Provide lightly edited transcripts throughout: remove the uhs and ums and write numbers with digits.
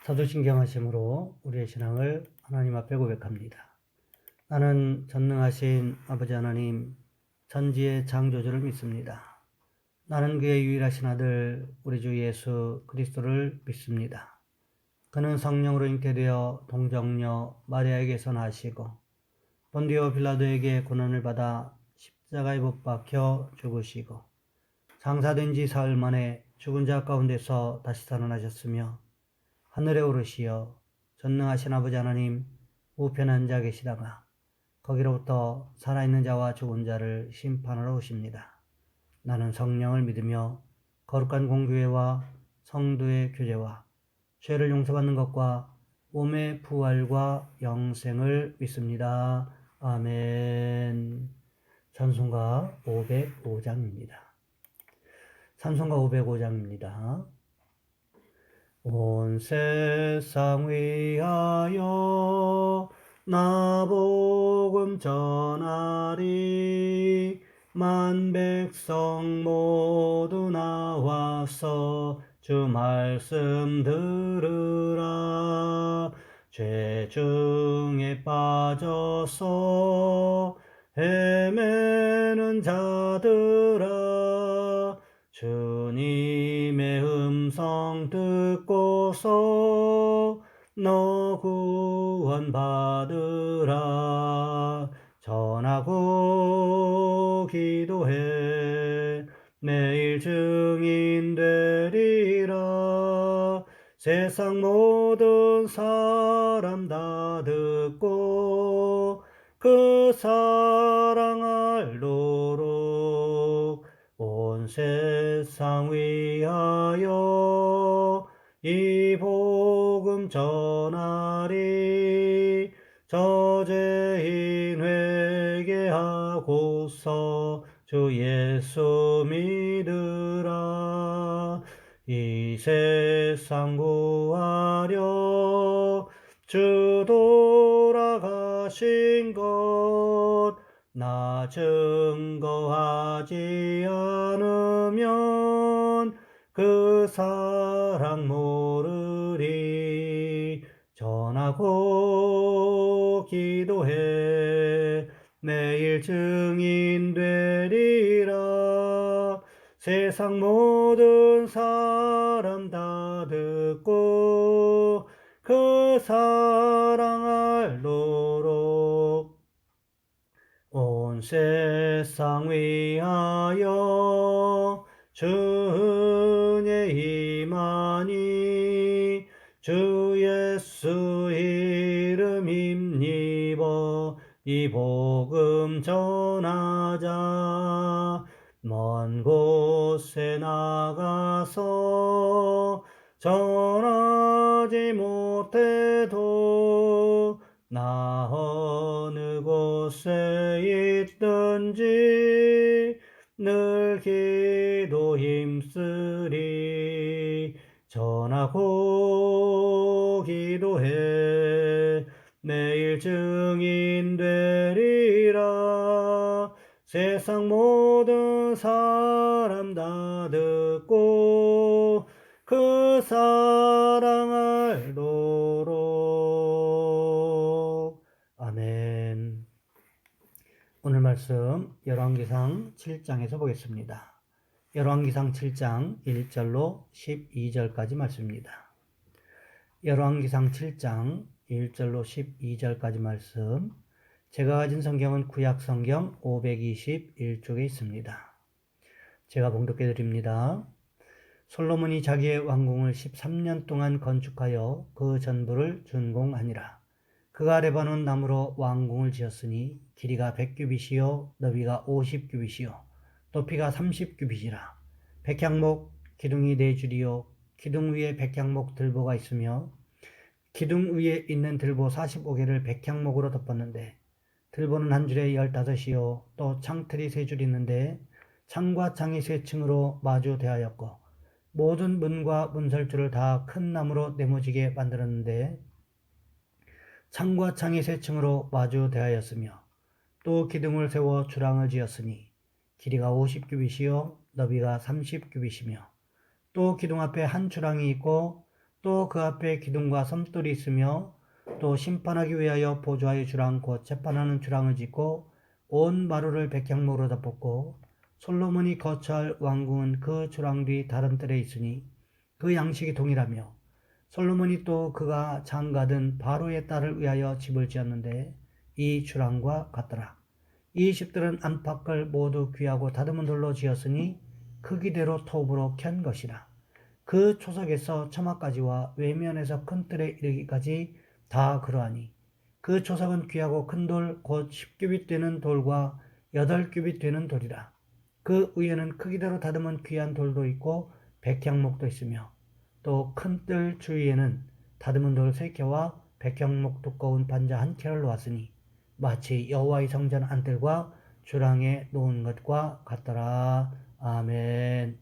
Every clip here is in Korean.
사도신경하심으로 우리의 신앙을 하나님 앞에 고백합니다. 나는 전능하신 아버지 하나님, 천지의 창조주를 믿습니다. 나는 그의 유일하신 아들 우리 주 예수 그리스도를 믿습니다. 그는 성령으로 잉태되어 동정녀 마리아에게서 나시고 본디오 빌라도에게 고난을 받아 십자가에 못 박혀 죽으시고 장사된 지 사흘 만에 죽은 자 가운데서 다시 살아나셨으며 하늘에 오르시어 전능하신 아버지 하나님 우편에 앉아 계시다가 거기로부터 살아있는 자와 죽은 자를 심판하러 오십니다. 나는 성령을 믿으며 거룩한 공교회와 성도의 교제와 죄를 용서받는 것과 몸의 부활과 영생을 믿습니다. 아멘. 찬송가 505장입니다. 찬송가 505장입니다. 온 세상 위하여 나 복음 전하리. 만 백성 모두 나와서 주 말씀 들으라. 죄 중에 빠져서 헤매는 자들아, 주님의 음성 듣고서 너 구원받으라. 전하고 기도해 매일 증인 되리라. 세상 모든 사람 다 듣고 그 사랑 알도록 온 세상 위하여 이 복음 전하리. 저죄인 회개하고서 주 예수 믿으라. 이 세상 구하려 주 돌아가신 것 나 증거하지 않으면 그 사랑 모르리. 전하고 기도해 매일 증인 되리라. 세상 모든 사람 다 듣고 그 사랑 알도록 온 세상 위하여 주 은혜 임하니. 주 예수 이름 힘입어 이 복음 전하자. 먼 곳에 나가서 전하지 못해도 나 어느 곳에 있든지 늘 기도 힘쓰리. 전하고 기도해 매일 증인 되리라. 세상 모든 사람 다 듣고 그 사랑 알도록. 아멘. 오늘 말씀 열왕기상 7장에서 보겠습니다. 열왕기상 7장 1절로 12절까지 말씀입니다. 열왕기상 7장 1절로 12절까지 말씀. 제가 가진 성경은 구약 성경 521쪽에 있습니다. 제가 봉독해 드립니다. 솔로몬이 자기의 왕궁을 13년 동안 건축하여 그 전부를 준공하니라. 그가 레바논 나무로 왕궁을 지었으니 길이가 100규빗이요 너비가 50규빗이요 높이가 30규빗이라. 백향목 기둥이 4줄이요 기둥 위에 백향목 들보가 있으며 기둥 위에 있는 들보 45개를 백향목으로 덮었는데 들보는 한 줄에 15이요 또 창틀이 3줄 있는데 창과 창이 3층으로 마주 대하였고 모든 문과 문설주를 다 큰 나무로 네모지게 만들었는데 창과 창이 3층으로 마주 대하였으며 또 기둥을 세워 주랑을 지었으니 길이가 50규빗이요 너비가 30규빗이며 또 기둥 앞에 한 주랑이 있고 또 그 앞에 기둥과 섬돌이 있으며 또 심판하기 위하여 보좌의 주랑 곧 재판하는 주랑을 짓고 온 마루를 백향목으로 덮었고 솔로몬이 거처할 왕궁은 그 주랑 뒤 다른 뜰에 있으니 그 양식이 동일하며 솔로몬이 또 그가 장가든 바로의 딸을 위하여 집을 지었는데 이 주랑과 같더라. 이 집들은 안팎을 모두 귀하고 다듬은 돌로 지었으니 크기대로 톱으로 켠 것이라. 그 초석에서 처마까지와 외면에서 큰 뜰에 이르기까지 다 그러하니 그 초석은 귀하고 큰 돌 곧 10규빗 되는 돌과 8규빗 되는 돌이라. 그 위에는 크기대로 다듬은 귀한 돌도 있고 백향목도 있으며 또 큰 뜰 주위에는 다듬은 돌 3켜와 백향목 두꺼운 반자 1켜를 놓았으니 마치 여호와의 성전 안뜰과 주랑에 놓은 것과 같더라. 아멘.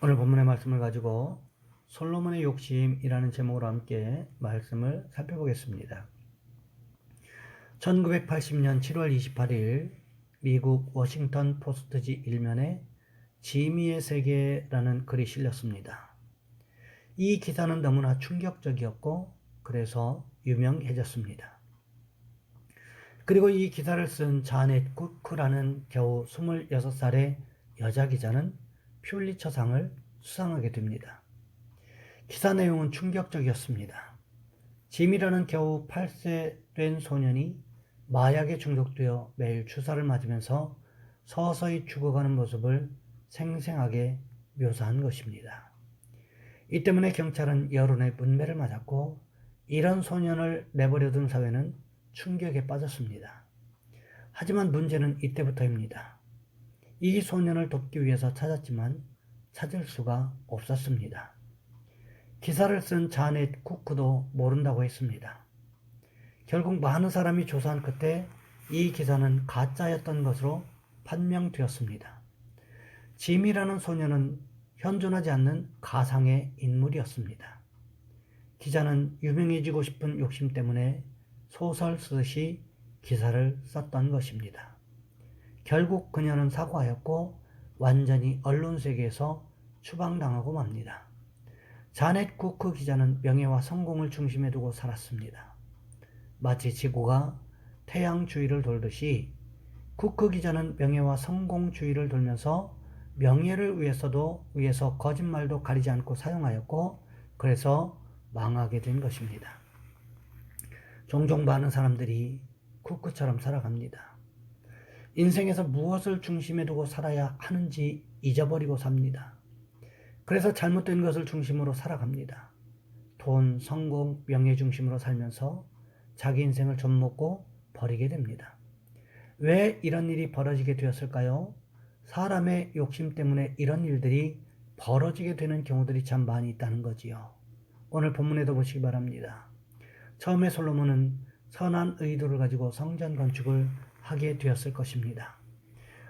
오늘 본문의 말씀을 가지고 솔로몬의 욕심이라는 제목으로 함께 말씀을 살펴보겠습니다. 1980년 7월 28일 미국 워싱턴 포스트지 일면에 지미의 세계라는 글이 실렸습니다. 이 기사는 너무나 충격적이었고 그래서 유명해졌습니다. 그리고 이 기사를 쓴 자넷 쿠크라는 겨우 26살의 여자 기자는 퓰리처상을 수상하게 됩니다. 기사 내용은 충격적이었습니다. 짐이라는 겨우 8세 된 소년이 마약에 중독되어 매일 주사를 맞으면서 서서히 죽어가는 모습을 생생하게 묘사한 것입니다. 이 때문에 경찰은 여론의 문매를 맞았고 이런 소년을 내버려둔 사회는 충격에 빠졌습니다. 하지만 문제는 이때부터입니다. 이 소년을 돕기 위해서 찾았지만 찾을 수가 없었습니다. 기사를 쓴 자넷 쿠크도 모른다고 했습니다. 결국 많은 사람이 조사한 끝에 이 기사는 가짜였던 것으로 판명되었습니다. 짐이라는 소년은 현존하지 않는 가상의 인물이었습니다. 기자는 유명해지고 싶은 욕심 때문에 소설 쓰듯이 기사를 썼던 것입니다. 결국 그녀는 사고하였고 완전히 언론 세계에서 추방당하고 맙니다. 자넷 쿠크 기자는 명예와 성공을 중심에 두고 살았습니다. 마치 지구가 태양 주위를 돌듯이 쿠크 기자는 명예와 성공 주위를 돌면서 명예를 위해서 거짓말도 가리지 않고 사용하였고 그래서 망하게 된 것입니다. 종종 많은 사람들이 쿠크처럼 살아갑니다. 인생에서 무엇을 중심에 두고 살아야 하는지 잊어버리고 삽니다. 그래서 잘못된 것을 중심으로 살아갑니다. 돈, 성공, 명예 중심으로 살면서 자기 인생을 좀먹고 버리게 됩니다. 왜 이런 일이 벌어지게 되었을까요? 사람의 욕심 때문에 이런 일들이 벌어지게 되는 경우들이 참 많이 있다는 거지요. 오늘 본문에도 보시기 바랍니다. 처음에 솔로몬은 선한 의도를 가지고 성전 건축을 하게 되었을 것입니다.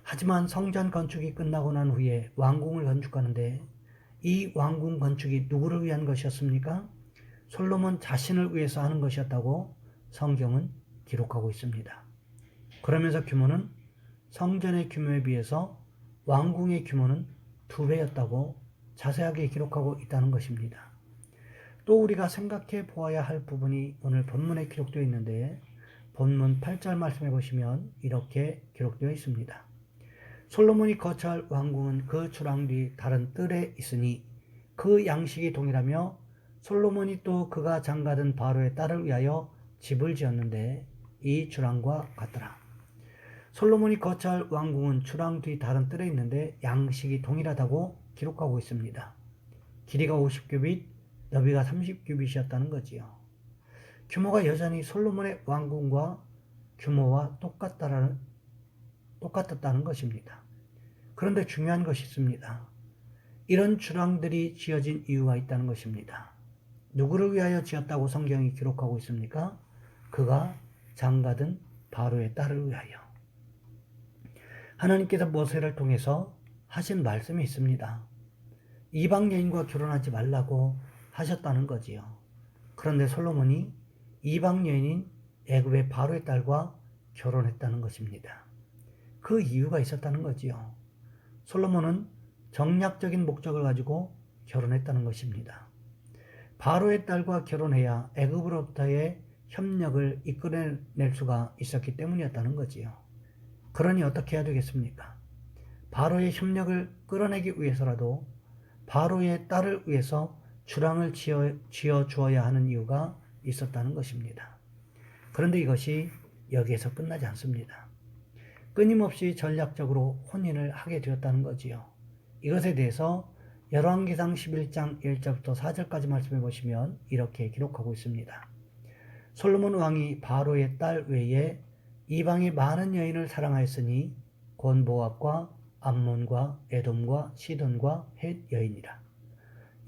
하지만 성전 건축이 끝나고 난 후에 왕궁을 건축하는데 이 왕궁 건축이 누구를 위한 것이었습니까? 솔로몬 자신을 위해서 하는 것이었다고 성경은 기록하고 있습니다. 그러면서 규모는 성전의 규모에 비해서 왕궁의 규모는 2배였다고 자세하게 기록하고 있다는 것입니다. 또 우리가 생각해 보아야 할 부분이 오늘 본문에 기록되어 있는데 본문 8절 말씀해 보시면 이렇게 기록되어 있습니다. 솔로몬이 거처할 왕궁은 그 주랑 뒤 다른 뜰에 있으니 그 양식이 동일하며 솔로몬이 또 그가 장가든 바로의 딸을 위하여 집을 지었는데 이 주랑과 같더라. 솔로몬이 거처할 왕궁은 주랑 뒤 다른 뜰에 있는데 양식이 동일하다고 기록하고 있습니다. 길이가 50규빗, 너비가 30규빗이었다는 거지요. 규모가 여전히 솔로몬의 왕궁과 규모와 똑같았다는 것입니다. 그런데 중요한 것이 있습니다. 이런 주랑들이 지어진 이유가 있다는 것입니다. 누구를 위하여 지었다고 성경이 기록하고 있습니까? 그가 장가든 바로의 딸을 위하여. 하나님께서 모세를 통해서 하신 말씀이 있습니다. 이방 여인과 결혼하지 말라고 하셨다는 거지요. 그런데 솔로몬이 이방 여인인 애굽의 바로의 딸과 결혼했다는 것입니다. 그 이유가 있었다는 거지요. 솔로몬은 정략적인 목적을 가지고 결혼했다는 것입니다. 바로의 딸과 결혼해야 애굽으로부터의 협력을 이끌어낼 수가 있었기 때문이었다는 거지요. 그러니 어떻게 해야 되겠습니까? 바로의 협력을 끌어내기 위해서라도 바로의 딸을 위해서 주랑을 지어 주어야 하는 이유가 있었다는 것입니다. 그런데 이것이 여기에서 끝나지 않습니다. 끊임없이 전략적으로 혼인을 하게 되었다는 거지요. 이것에 대해서 열왕기상 11장 1절부터 4절까지 말씀해 보시면 이렇게 기록하고 있습니다. 솔로몬 왕이 바로의 딸 외에 이방의 많은 여인을 사랑하였으니 곧 모압과 암몬과 에돔과 시돈과 헷 여인이라.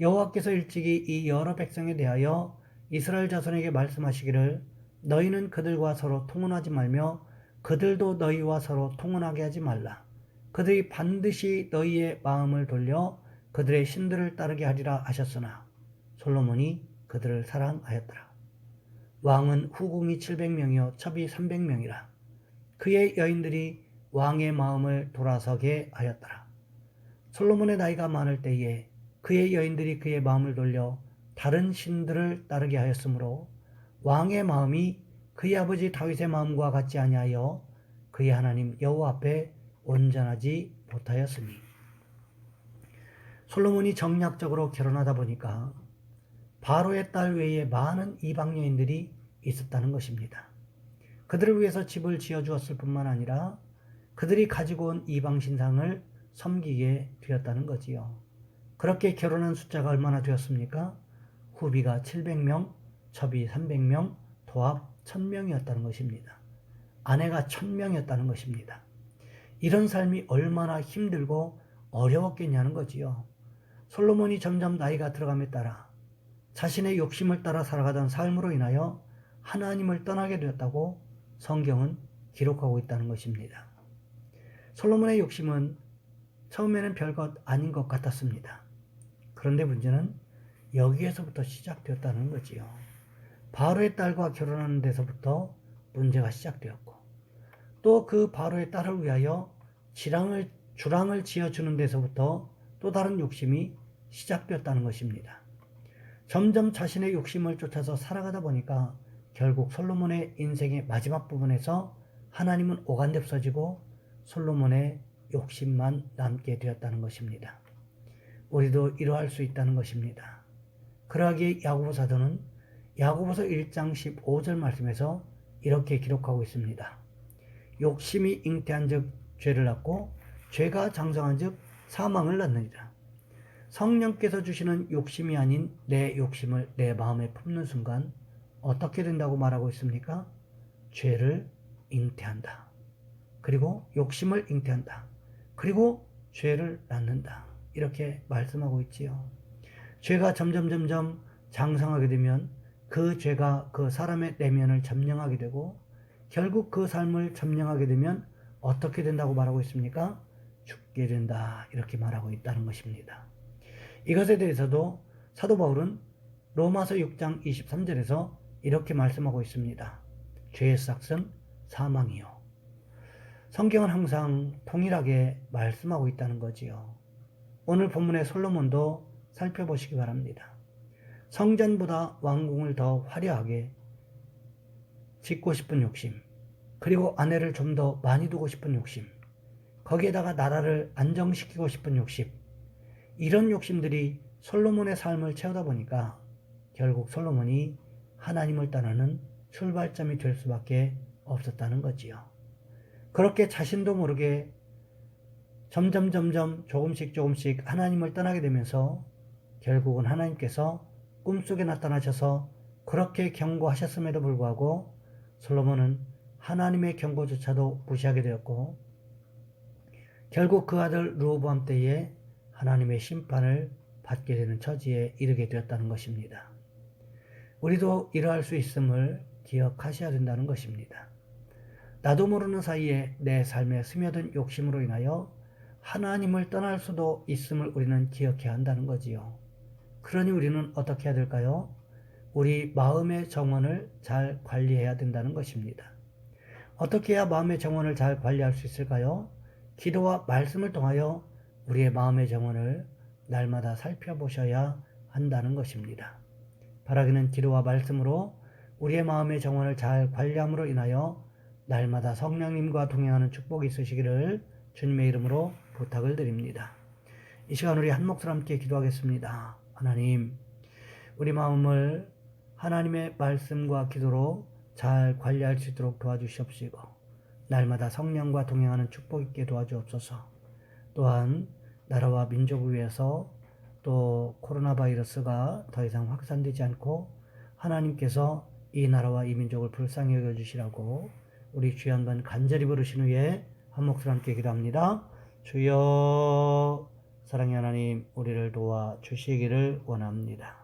여호와께서 일찍이 이 여러 백성에 대하여 이스라엘 자손에게 말씀하시기를 너희는 그들과 서로 통혼하지 말며 그들도 너희와 서로 통혼하게 하지 말라. 그들이 반드시 너희의 마음을 돌려 그들의 신들을 따르게 하리라 하셨으나 솔로몬이 그들을 사랑하였더라. 왕은 후궁이 700명이요 첩이 300명이라. 그의 여인들이 왕의 마음을 돌아서게 하였더라. 솔로몬의 나이가 많을 때에 그의 여인들이 그의 마음을 돌려 다른 신들을 따르게 하였으므로 왕의 마음이 그의 아버지 다윗의 마음과 같지 아니하여 그의 하나님 여호와 앞에 온전하지 못하였으니. 솔로몬이 정략적으로 결혼하다 보니까 바로의 딸 외에 많은 이방 여인들이 있었다는 것입니다. 그들을 위해서 집을 지어주었을 뿐만 아니라 그들이 가지고 온 이방 신상을 섬기게 되었다는 거지요. 그렇게 결혼한 숫자가 얼마나 되었습니까? 후비가 700명, 첩이 300명, 도합 1000명이었다는 것입니다. 아내가 1000명이었다는 것입니다. 이런 삶이 얼마나 힘들고 어려웠겠냐는 거지요. 솔로몬이 점점 나이가 들어감에 따라 자신의 욕심을 따라 살아가던 삶으로 인하여 하나님을 떠나게 되었다고 성경은 기록하고 있다는 것입니다. 솔로몬의 욕심은 처음에는 별것 아닌 것 같았습니다. 그런데 문제는 여기에서부터 시작되었다는 거지요. 바로의 딸과 결혼하는 데서부터 문제가 시작되었고 또 그 바로의 딸을 위하여 주랑을 지어주는 데서부터 또 다른 욕심이 시작되었다는 것입니다. 점점 자신의 욕심을 쫓아서 살아가다 보니까 결국 솔로몬의 인생의 마지막 부분에서 하나님은 오간nep서지고 솔로몬의 욕심만 남게 되었다는 것입니다. 우리도 이러할 수 있다는 것입니다. 그러하기에 야고보 사도는 야고보서 1장 15절 말씀에서 이렇게 기록하고 있습니다. 욕심이 잉태한 즉 죄를 낳고 죄가 장성한 즉 사망을 낳느니라. 성령께서 주시는 욕심이 아닌 내 욕심을 내 마음에 품는 순간 어떻게 된다고 말하고 있습니까? 죄를 잉태한다. 그리고 욕심을 잉태한다. 그리고 죄를 낳는다. 이렇게 말씀하고 있지요. 죄가 점점 장성하게 되면 그 죄가 그 사람의 내면을 점령하게 되고 결국 그 삶을 점령하게 되면 어떻게 된다고 말하고 있습니까? 죽게 된다. 이렇게 말하고 있다는 것입니다. 이것에 대해서도 사도 바울은 로마서 6장 23절에서 이렇게 말씀하고 있습니다. 죄의 삭은 사망이요. 성경은 항상 동일하게 말씀하고 있다는 거지요. 오늘 본문의 솔로몬도 살펴보시기 바랍니다. 성전보다 왕궁을 더 화려하게 짓고 싶은 욕심, 그리고 아내를 좀 더 많이 두고 싶은 욕심, 거기에다가 나라를 안정시키고 싶은 욕심, 이런 욕심들이 솔로몬의 삶을 채우다 보니까 결국 솔로몬이 하나님을 떠나는 출발점이 될 수밖에 없었다는 거지요. 그렇게 자신도 모르게 점점 조금씩 하나님을 떠나게 되면서 결국은 하나님께서 꿈속에 나타나셔서 그렇게 경고하셨음에도 불구하고 솔로몬은 하나님의 경고조차도 무시하게 되었고 결국 그 아들 르호보암 때에 하나님의 심판을 받게 되는 처지에 이르게 되었다는 것입니다. 우리도 이러할 수 있음을 기억하셔야 된다는 것입니다. 나도 모르는 사이에 내 삶에 스며든 욕심으로 인하여 하나님을 떠날 수도 있음을 우리는 기억해야 한다는 거지요. 그러니 우리는 어떻게 해야 될까요? 우리 마음의 정원을 잘 관리해야 된다는 것입니다. 어떻게 해야 마음의 정원을 잘 관리할 수 있을까요? 기도와 말씀을 통하여 우리의 마음의 정원을 날마다 살펴보셔야 한다는 것입니다. 바라기는 기도와 말씀으로 우리의 마음의 정원을 잘 관리함으로 인하여 날마다 성령님과 동행하는 축복이 있으시기를 주님의 이름으로 부탁을 드립니다. 이 시간 우리 한 목소리 함께 기도하겠습니다. 하나님, 우리 마음을 하나님의 말씀과 기도로 잘 관리할 수 있도록 도와주시옵시고 날마다 성령과 동행하는 축복 있게 도와주옵소서. 또한 나라와 민족을 위해서 또 코로나 바이러스가 더 이상 확산되지 않고 하나님께서 이 나라와 이 민족을 불쌍히 여겨주시라고 우리 주여 한번 간절히 부르신 후에 한 목소리 함께 기도합니다. 주여, 사랑의 하나님, 우리를 도와주시기를 원합니다.